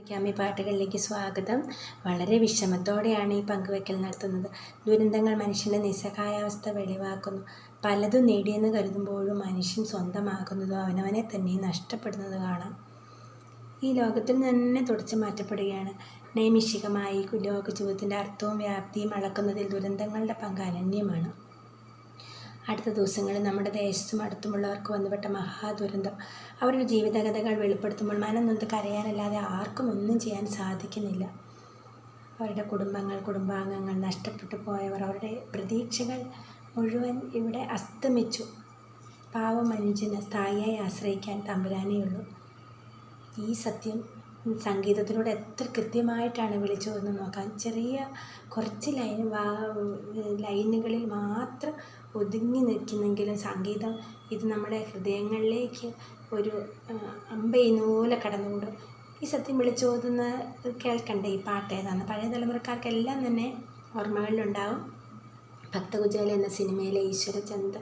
Grammy പാട്ടുകളിലേക്ക് സ്വാഗതം. വളരെ വിഷമത്തോടെയാണ് ഈ പങ്കുവയ്ക്കൽ നടത്തുന്നത്. ദുരന്തങ്ങൾ മനുഷ്യൻ്റെ നിസ്സഹായാവസ്ഥ വെളിവാക്കുന്നു. പലതും നേടിയെന്ന് കരുതുമ്പോഴും മനുഷ്യൻ സ്വന്തമാക്കുന്നതോ അവനവനെ തന്നെ നഷ്ടപ്പെടുന്നത് കാണാം. ഈ ലോകത്തിൽ തന്നെ തുടച്ചു മാറ്റപ്പെടുകയാണ്. നൈമിഷികമായി ലോക ജീവിതത്തിൻ്റെ അർത്ഥവും വ്യാപ്തിയും അളക്കുന്നതിൽ ദുരന്തങ്ങളുടെ പങ്ക് അനന്യമാണ്. അടുത്ത ദിവസങ്ങളിൽ നമ്മുടെ ദേശത്തും അടുത്തുമുള്ളവർക്ക് വന്നുപെട്ട മഹാദുരന്തം അവരുടെ ജീവിതകഥകൾ വെളിപ്പെടുത്തുമ്പോൾ മനം നൊന്ത് കരയാനല്ലാതെ ആർക്കും ഒന്നും ചെയ്യാൻ സാധിക്കുന്നില്ല. അവരുടെ കുടുംബാംഗങ്ങൾ നഷ്ടപ്പെട്ടു പോയവർ, അവരുടെ പ്രതീക്ഷകൾ മുഴുവൻ ഇവിടെ അസ്തമിച്ചു. പാവം മനുഷ്യന് സ്ഥായിയായി ആശ്രയിക്കാൻ തമ്പുരാനേയുള്ളൂ. ഈ സത്യം സംഗീതത്തിലൂടെ എത്ര കൃത്യമായിട്ടാണ് വിളിച്ചതെന്ന് നോക്കാൻ. ചെറിയ കുറച്ച് ലൈനുകളിൽ മാത്രം ഒതുങ്ങി നിൽക്കുന്നെങ്കിലും സംഗീതം ഇത് നമ്മുടെ ഹൃദയങ്ങളിലേക്ക് ഒരു അമ്പെയ്യുന്നപോലെ കടന്നുകൂടും. ഈ സത്യം വിളിച്ചോതുന്ന കേൾക്കണ്ടേ ഈ പാട്ട് ഏതാണ്? പഴയ തലമുറക്കാർക്കെല്ലാം തന്നെ ഓർമ്മകളിലുണ്ടാവും. ഭക്തകുചേല എന്ന സിനിമയിലെ ഈശ്വരചന്ദ്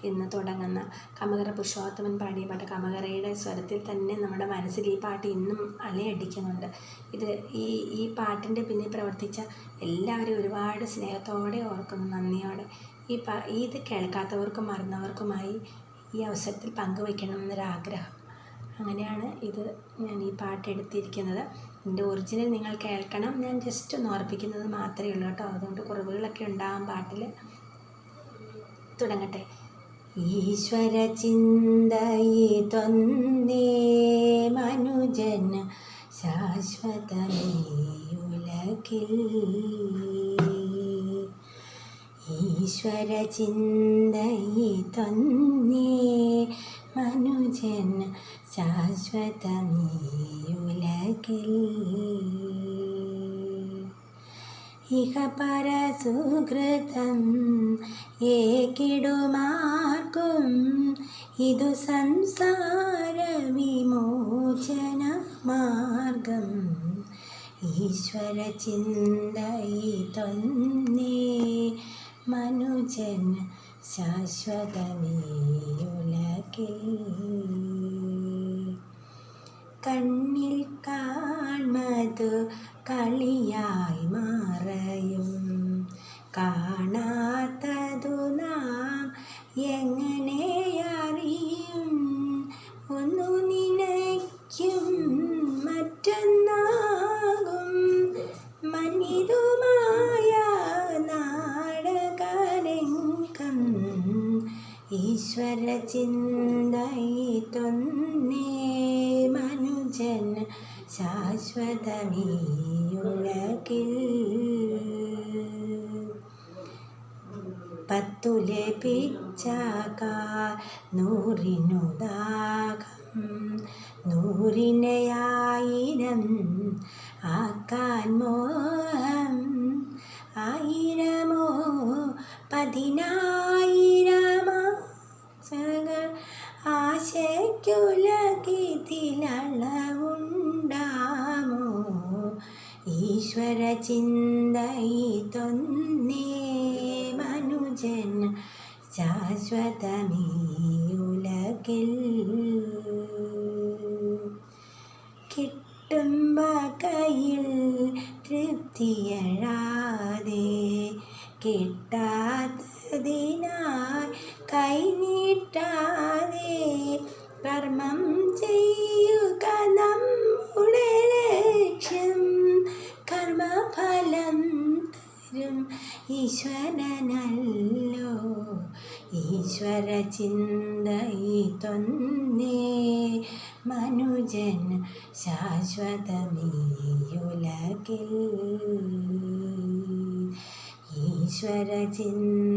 എന്ന് തുടങ്ങുന്ന കമകര പുരുഷോത്തമൻ പാടിയ പാട്ട്. കമകരയുടെ സ്വരത്തിൽ തന്നെ നമ്മുടെ മനസ്സിൽ ഈ പാട്ട് ഇന്നും അലയടിക്കുന്നുണ്ട്. ഈ പാട്ടിൻ്റെ പിന്നിൽ പ്രവർത്തിച്ച എല്ലാവരും ഒരുപാട് സ്നേഹത്തോടെ ഓർക്കുന്നു, നന്ദിയോടെ. ഇത് കേൾക്കാത്തവർക്കും മറന്നവർക്കുമായി ഈ അവസരത്തിൽ പങ്കുവയ്ക്കണമെന്നൊരാഗ്രഹം. അങ്ങനെയാണ് ഞാൻ ഈ പാട്ട് എടുത്തിരിക്കുന്നത്. ഇതിൻ്റെ ഒറിജിനൽ നിങ്ങൾ കേൾക്കണം. ഞാൻ ജസ്റ്റ് ഒന്ന് ഓർപ്പിക്കുന്നത് മാത്രമേ ഉള്ളൂ കേട്ടോ. അതുകൊണ്ട് കുറവുകളൊക്കെ ഉണ്ടാകും പാട്ടിൽ. തുടങ്ങട്ടെ. ഈശ്വര ചിന്തയിതൊന്നേ മനുജൻ ശാശ്വതമേയുലകിൽ. ഈശ്വര ചിന്തയിതൊന്നേ മനുജൻ ശാശ്വതമേയുലകിൽ. ഇഹ പരസുകൃതം ഏകിടുമാർക്കും ഇതു സംസാര വിമോചന മാർഗം. ഈശ്വര ചിന്തയിതൊന്നേ മനുജൻ ശാശ്വതമേയുലകിൽ. കണ്ണിൽ കാൺമതു കളിയായി മാറയും കാണാത്തതു നാം എങ്ങനെ അറിയും? ഒന്നു നിനയ്ക്കും മറ്റൊന്നാകും മനിതുമായ നാടകരംഗം. ഈശ്വര ചിന്തയിതൊന്നേ മനുജൻ ശാശ്വതമേയുലകിൽ. പത്തു ലഭിച്ചാൽ നൂറിനു ദാഹം, നൂറിനെ ആയിരം ആക്കാൻ മോഹം. ആയിരമോ പതിനായിരമോ ആശയ്ക്കുലകിതിലളവുണ്ടാമോ? ഈശ്വര ചിന്തയിതൊന്നേ മനുജൻ ശാശ്വതമേയുലകിൽ. കിട്ടും വകയിൽ തൃപ്തിയഴാതെ കിട്ടാത്തതിനായി കൈനീട്ടാതെ കർമ്മം ചെയ്യുക നമ്മുടെ ലക്ഷ്യം. കർമ്മഫലം തരും ഈശ്വരനല്ലോ. ഈശ്വര ചിന്തയിതൊന്നേ മനുജൻ ശാശ്വതമേയുലകിൽ. ഈശ്വര ചിന്തയിതൊന്നേ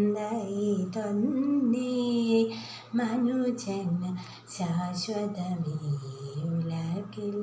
മനുജൻ ശാശ്വതമേയുലകിൽ.